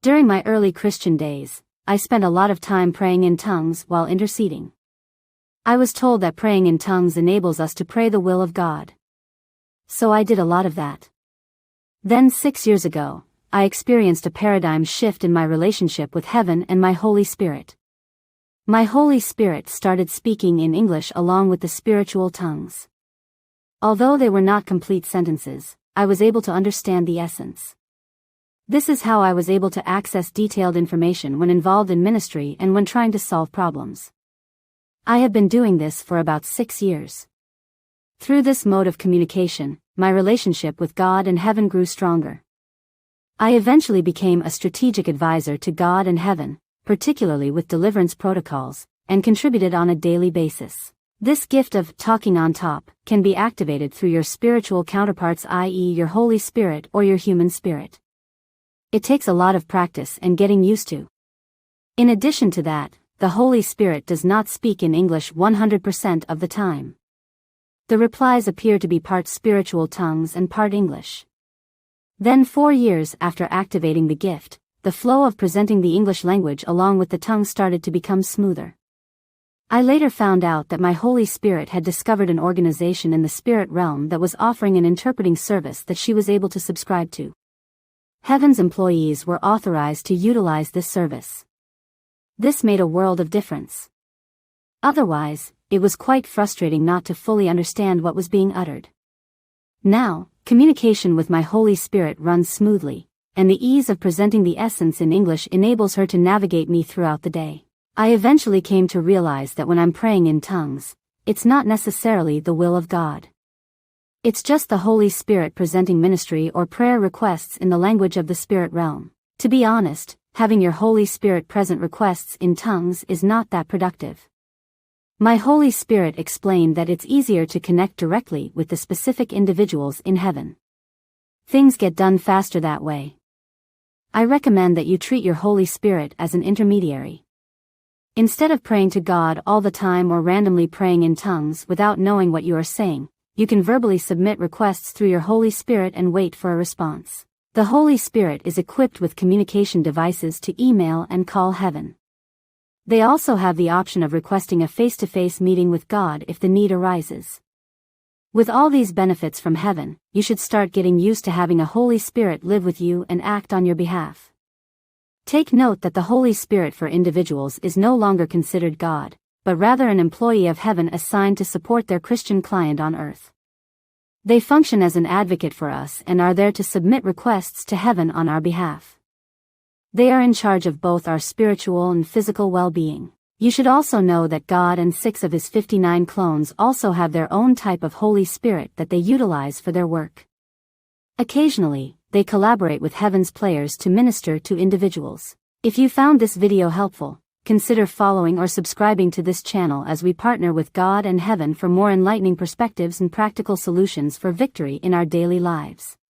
During my early Christian days, I spent a lot of time praying in tongues while interceding. I was told that praying in tongues enables us to pray the will of God. So I did a lot of that. Then 6 years ago, I experienced a paradigm shift in my relationship with heaven and my Holy Spirit. My Holy Spirit started speaking in English along with the spiritual tongues. Although they were not complete sentences, I was able to understand the essence. This is how I was able to access detailed information when involved in ministry and when trying to solve problems. I have been doing this for about 6 years. Through this mode of communication, my relationship with God and heaven grew stronger. I eventually became a strategic advisor to God and heaven, particularly with deliverance protocols, and contributed on a daily basis. This gift of talking on top can be activated through your spiritual counterparts, i.e. your Holy Spirit or your human spirit. It takes a lot of practice and getting used to. In addition to that, the Holy Spirit does not speak in English 100% of the time. The replies appear to be part spiritual tongues and part English. Then 4 years after activating the gift, the flow of presenting the English language along with the tongue started to become smoother. I later found out that my Holy Spirit had discovered an organization in the spirit realm that was offering an interpreting service that she was able to subscribe to. Heaven's employees were authorized to utilize this service. This made a world of difference. Otherwise, it was quite frustrating not to fully understand what was being uttered. Now, communication with my Holy Spirit runs smoothly, and the ease of presenting the essence in English enables her to navigate me throughout the day. I eventually came to realize that when I'm praying in tongues, it's not necessarily the will of God. It's just the Holy Spirit presenting ministry or prayer requests in the language of the spirit realm. To be honest, having your Holy Spirit present requests in tongues is not that productive. My Holy Spirit explained that it's easier to connect directly with the specific individuals in heaven. Things get done faster that way. I recommend that you treat your Holy Spirit as an intermediary. Instead of praying to God all the time or randomly praying in tongues without knowing what you are saying, you can verbally submit requests through your Holy Spirit and wait for a response. The Holy Spirit is equipped with communication devices to email and call heaven. They also have the option of requesting a face-to-face meeting with God if the need arises. With all these benefits from heaven, you should start getting used to having a Holy Spirit live with you and act on your behalf. Take note that the Holy Spirit for individuals is no longer considered God, but rather an employee of heaven assigned to support their Christian client on earth. They function as an advocate for us and are there to submit requests to heaven on our behalf. They are in charge of both our spiritual and physical well-being. You should also know that God and 6 of his 59 clones also have their own type of Holy Spirit that they utilize for their work. Occasionally, they collaborate with heaven's players to minister to individuals. If you found this video helpful, consider following or subscribing to this channel as we partner with God and heaven for more enlightening perspectives and practical solutions for victory in our daily lives.